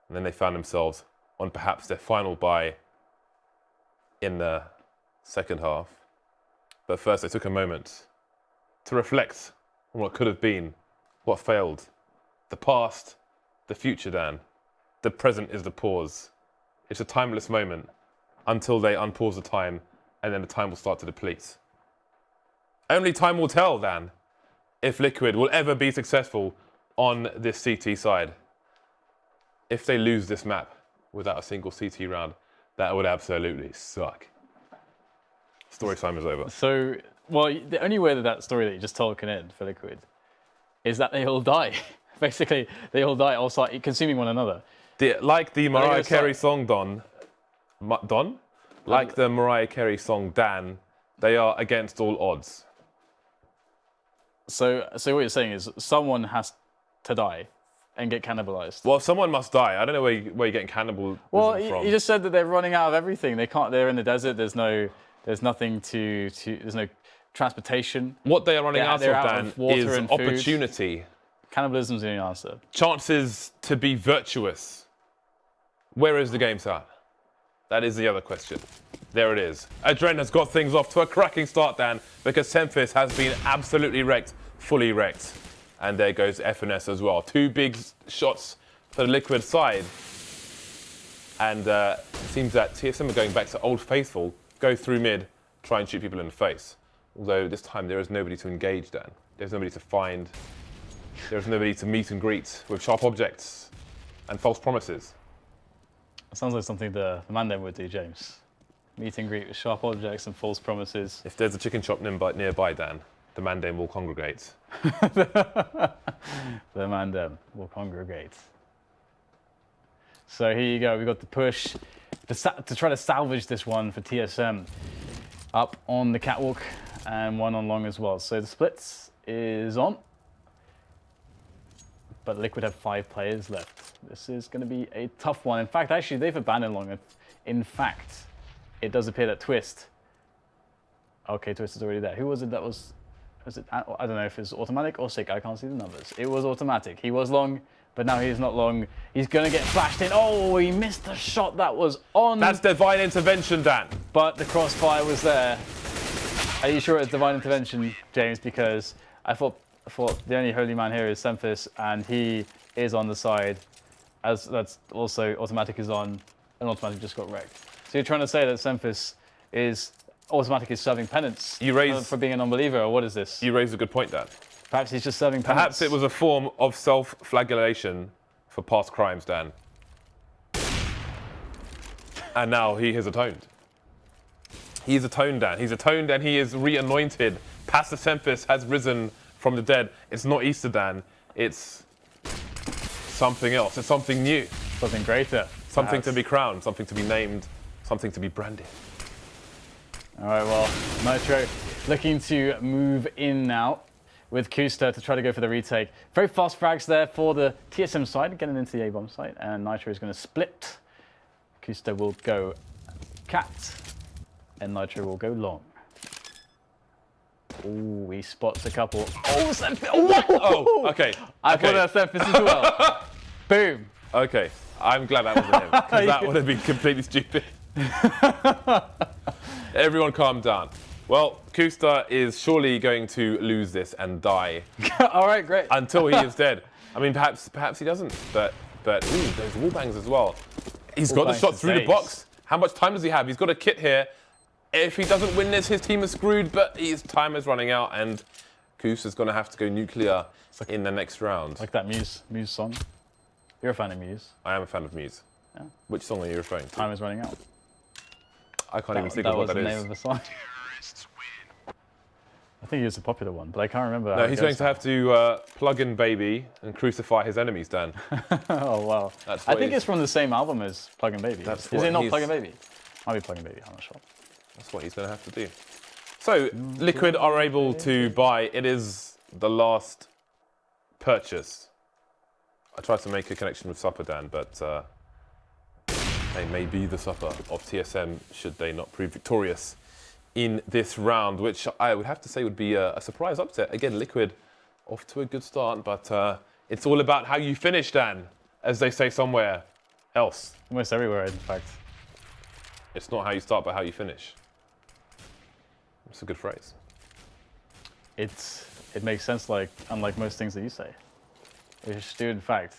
And then they found themselves on perhaps their final buy in the second half. But first, they took a moment to reflect on what could have been, what failed. The past, the future, Dan. The present is the pause. It's a timeless moment until they unpause the time, and then the time will start to deplete. Only time will tell, Dan, if Liquid will ever be successful on this CT side. If they lose this map without a single CT round, that would absolutely suck. Story time is over. So, well, the only way that story that you just told can end for Liquid is that they all die. Basically, they all die, all start consuming one another. Like the Mariah Carey song, Like the Mariah Carey song, Dan, they are against all odds. So what you're saying is someone has to die and get cannibalized. Well, someone must die. I don't know where you're getting cannibalism from. Well, you just said that they're running out of everything. They can't. They're in the desert. There's nothing to. There's no transportation. What they are running out of, Dan, water is and opportunity. Cannibalism's the only answer. Chances to be virtuous. Where is the game at? That is the other question. There it is. Adren has got things off to a cracking start, Dan, because Semphis has been absolutely wrecked, fully wrecked. And there goes FNS as well. 2 big shots for the Liquid side. And it seems that TSM are going back to Old Faithful, go through mid, try and shoot people in the face. Although this time there is nobody to engage, Dan. There's nobody to find. There's nobody to meet and greet with sharp objects and false promises. It sounds like something the Mandem would do, James. Meet and greet with sharp objects and false promises. If there's a chicken shop nearby, Dan, the mandem will congregate. The mandem will congregate. So here you go. We've got the push to try to salvage this one for TSM. Up on the catwalk and one on long as well. So the splits is on. But Liquid have 5 players left. This is going to be a tough one. In fact, actually, they've abandoned long. In fact, it does appear that Twist. Okay, Twist is already there. Who was it that was it? I don't know if it's automatic or sick. I can't see the numbers. It was automatic. He was long, but now he's not long. He's going to get flashed in. Oh, he missed the shot that was on. That's divine intervention, Dan. But the crossfire was there. Are you sure it's divine intervention, James? Because I thought the only holy man here is Semphis, and he is on the side. As that's also automatic is on, and automatic just got wrecked. So you're trying to say that Semphis is automatic is serving penance for being a non-believer, or what is this? You raise a good point, Dan. Perhaps he's just serving penance. Perhaps it was a form of self-flagellation for past crimes, Dan. And now he has atoned. He's atoned, Dan. He's atoned and he is re-anointed. Pastor Semphis has risen from the dead. It's not Easter, Dan. It's something else. It's something new. Something greater. Something to be crowned, something to be named, something to be branded. All right, well, Nitro looking to move in now with Kusta to try to go for the retake. Very fast frags there for the TSM side, getting into the A-bomb site, and Nitro is going to split. Kusta will go cat, and Nitro will go long. Oh, he spots a couple. Oh, Semphis! Oh, what? Oh, okay. I thought that was Semphis as well. Boom. Okay, I'm glad that wasn't him, because that would have been completely stupid. Everyone calm down. Well, Kusta is surely going to lose this and die. All right, great. Until he is dead. I mean, perhaps he doesn't, but ooh, those wall bangs as well. He's got the shot through the box. How much time does he have? He's got a kit here. If he doesn't win this, his team is screwed, but his time is running out, and Kusta's going to have to go nuclear in the next round. Like that Muse song. You're a fan of Muse. I am a fan of Muse. Yeah. Which song are you referring to? Time is running out. I can't even think of what that is. That was the name of the song. I think it's a popular one, but I can't remember. No, he's going to have to plug in Baby and crucify his enemies, Dan. Oh, wow. I think it's from the same album as Plug in Baby. Is it not Plug in Baby? Might be Plug in Baby, I'm not sure. That's what he's going to have to do. So, Liquid are able to buy. It is the last purchase. I tried to make a connection with Supper, Dan, but they may be the supper of TSM should they not prove victorious in this round, which I would have to say would be a surprise upset. Again, Liquid off to a good start, but it's all about how you finish, Dan, as they say somewhere else. Almost everywhere, in fact. It's not how you start, but how you finish. It's a good phrase. It makes sense, unlike most things that you say, which do, in fact,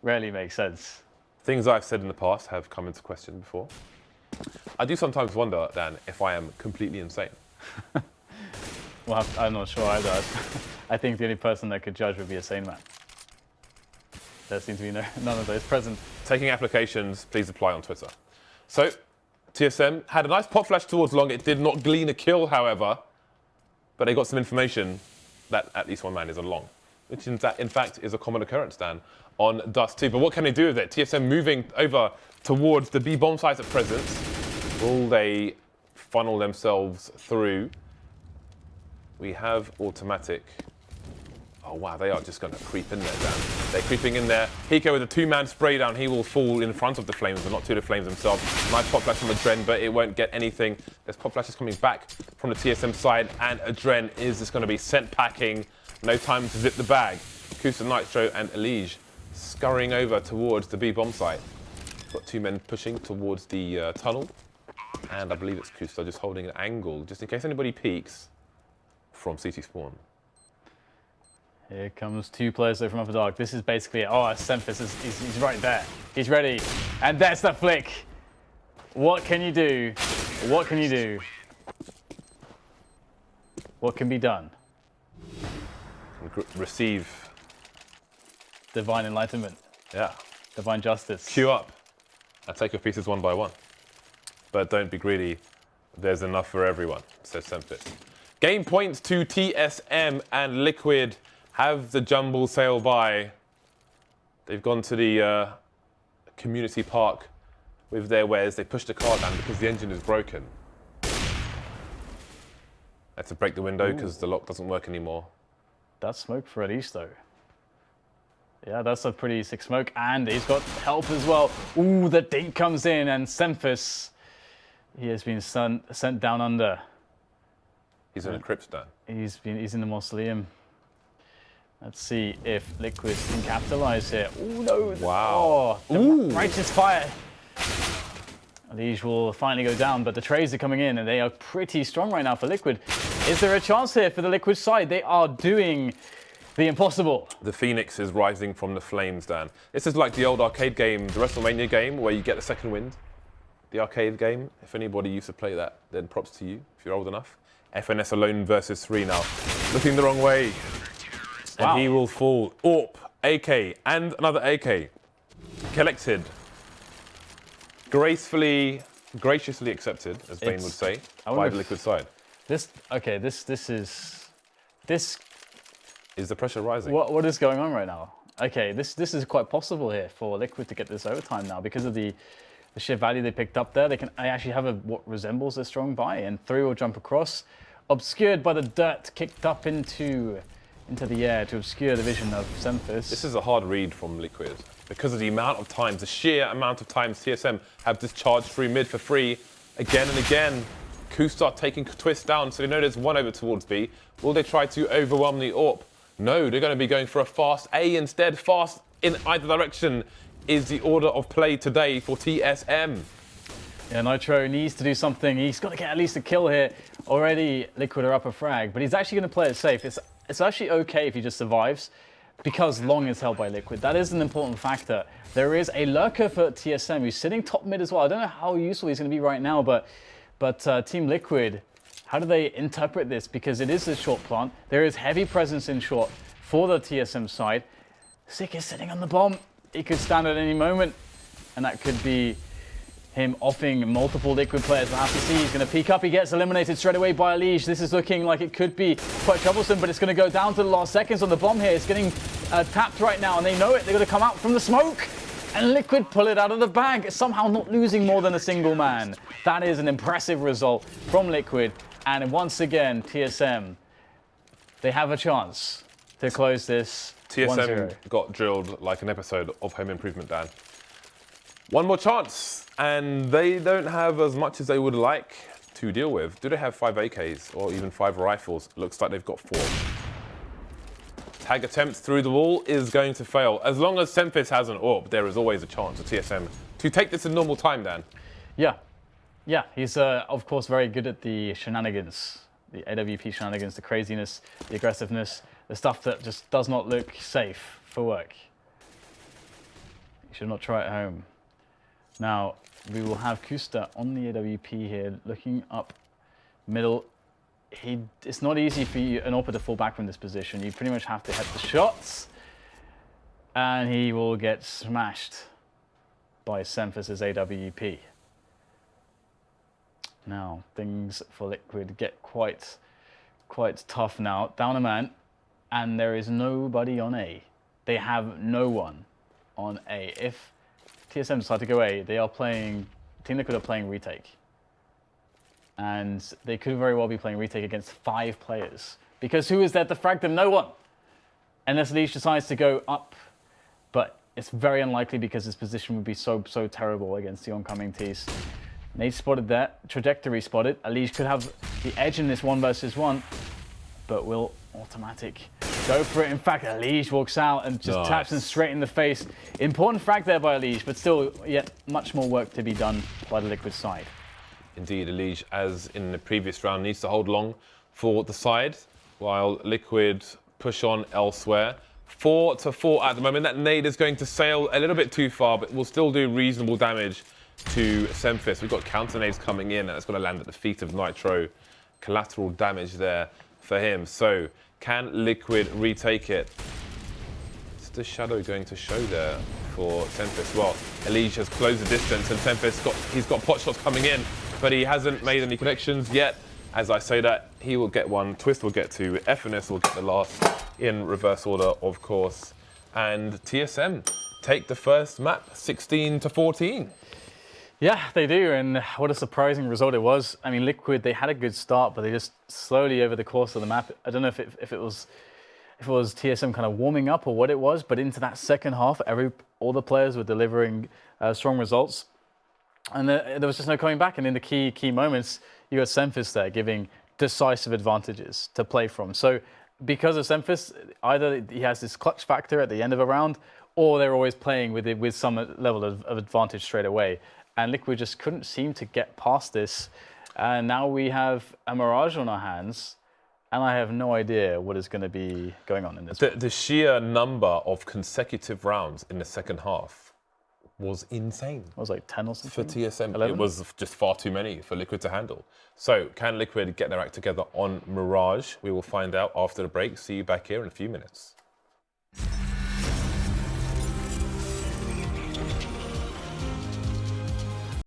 rarely make sense. Things I've said in the past have come into question before. I do sometimes wonder, Dan, if I am completely insane. Well, I'm not sure either. I think the only person that could judge would be a sane man. There seems to be none of those present. Taking applications, please apply on Twitter. So, TSM had a nice pop flash towards long. It did not glean a kill, however, but they got some information that at least one man is on long, which in fact is a common occurrence, Dan, on Dust 2. But what can they do with it? TSM moving over towards the B bomb site at present. Will they funnel themselves through? We have automatic. Oh wow, they are just going to creep in there, Dan. They're creeping in there. Hiko with a two-man spray down. He will fall in front of the flames, but not to the flames themselves. Nice pop flash from Adren, but it won't get anything. There's pop flashes coming back from the TSM side, and Adren is just going to be sent packing. No time to zip the bag. Kusta, Nitro, and Elige scurrying over towards the B bomb site. Got two men pushing towards the tunnel, and I believe it's Kusta just holding an angle, just in case anybody peeks from CT spawn. Here comes two players though from Upper Dark. This is basically it. Oh, Semphis he's right there. He's ready. And that's the flick. What can you do? What can you do? What can be done? Receive. Divine enlightenment. Yeah. Divine justice. Queue up. And take your pieces one by one. but don't be greedy. There's enough for everyone, says Semfis. Game points to TSM, and Liquid have the jumble sail by. They've gone to the community park with their wares. They pushed the car down because the engine is broken. Had to break the window because the lock doesn't work anymore. That's smoke for Elish, though. Yeah, that's a pretty sick smoke, and he's got help as well. Ooh, the dink comes in, and Semfis, he has been sent down under. He's in a crypt, Dan. He's in the mausoleum. Let's see if Liquid can capitalize here. Ooh, no. Wow. Oh, the righteous fire. These will finally go down, but the trades are coming in, and they are pretty strong right now for Liquid. Is there a chance here for the Liquid side? They are doing the impossible. The Phoenix is rising from the flames, Dan. This is like the old arcade game, the WrestleMania game, where you get the second wind. The arcade game, if anybody used to play that, then props to you, if you're old enough. FNS alone versus 3 now. Looking the wrong way. Wow. And he will fall. AWP, AK, and another AK. Collected. Graciously accepted, as Bane would say, by the Liquid side. This Is the pressure rising? What is going on right now? Okay, this is quite possible here for Liquid to get this overtime now because of the sheer value they picked up there. They actually have what resembles a strong buy, and 3 will jump across, obscured by the dirt, kicked up into the air to obscure the vision of Semfis. This is a hard read from Liquid because of the amount of times, the sheer amount of times TSM have discharged through mid for free again and again. Kustar taking Twist down, so they know there's one over towards B. Will they try to overwhelm the AWP? No, they're going to be going for a fast A instead. Fast in either direction is the order of play today for TSM. Yeah, Nitro needs to do something. He's got to get at least a kill here. Already Liquid are up a frag, but he's actually going to play it safe. It's actually okay if he just survives because Long is held by Liquid. That is an important factor. There is a lurker for TSM who's sitting top mid as well. I don't know how useful he's going to be right now, but Team Liquid, how do they interpret this? Because it is a short plant. There is heavy presence in short for the TSM side. Sick is sitting on the bomb. He could stand at any moment, and that could be him offing multiple Liquid players. We'll have to see. He's going to peek up. He gets eliminated straight away by Elish. This is looking like it could be quite troublesome, but it's going to go down to the last seconds on the bomb here. It's getting tapped right now, and they know it. They're going to come out from the smoke, and Liquid pull it out of the bag, somehow not losing more than a single man. That is an impressive result from Liquid, and once again, TSM, they have a chance to close this. TSM 1-0. got drilled like an episode of Home Improvement, Dan. One more chance, and they don't have as much as they would like to deal with. Do they have 5 AKs or even 5 rifles? Looks like they've got 4. Tag attempt through the wall is going to fail. As long as Semfis has an AWP, there is always a chance for TSM to take this in normal time, Dan. Yeah, he's of course very good at the shenanigans, the AWP shenanigans, the craziness, the aggressiveness, the stuff that just does not look safe for work. You should not try at home. Now, we will have Kusta on the AWP here, looking up middle. It's not easy for an AWPer to fall back from this position. You pretty much have to hit the shots, and he will get smashed by Semfis' AWP. Now, things for Liquid get quite tough now. Down a man, and there is nobody on A. They have no one on A. If TSM decide to go A, they are playing, Team Liquid are playing retake. And they could very well be playing retake against 5 players. Because who is there to frag them? No one. Unless Elish decides to go up. But it's very unlikely because his position would be so terrible against the oncoming Ts. Nate spotted that. Trajectory spotted. Elish could have the edge in this 1 versus 1. But will automatic go for it. In fact, Elish walks out and just taps him straight in the face. Important frag there by Elish, but still yet much more work to be done by the Liquid side. Indeed, Elish, as in the previous round, needs to hold long for the side, while Liquid push on elsewhere. 4-4 at the moment. That nade is going to sail a little bit too far, but will still do reasonable damage to Semfis. We've got counter nades coming in, and it's going to land at the feet of Nitro. Collateral damage there for him. So, can Liquid retake it? Is the shadow going to show there for Semfis? Well, Elish has closed the distance, and Semfis he's got pot shots coming in. but he hasn't made any connections yet. As I say that, he will get one. Twist will get two. FNS will get the last in reverse order, of course. And TSM take the first map, 16-14. Yeah, they do, and what a surprising result it was. I mean, Liquid, they had a good start, but they just slowly over the course of the map, I don't know if it was TSM kind of warming up or what it was, but into that second half, all the players were delivering strong results, and there was just no coming back. And in the key moments, you got Semphis there giving decisive advantages to play from. So because of Semphis, either he has this clutch factor at the end of a round, or they're always playing with some level of advantage straight away. And Liquid just couldn't seem to get past this. And now we have a Mirage on our hands, and I have no idea what is going to be going on in this. The sheer number of consecutive rounds in the second half was insane. It was like 10 or something? For TSM, 11? It was just far too many for Liquid to handle. So can Liquid get their act together on Mirage? We will find out after the break. See you back here in a few minutes.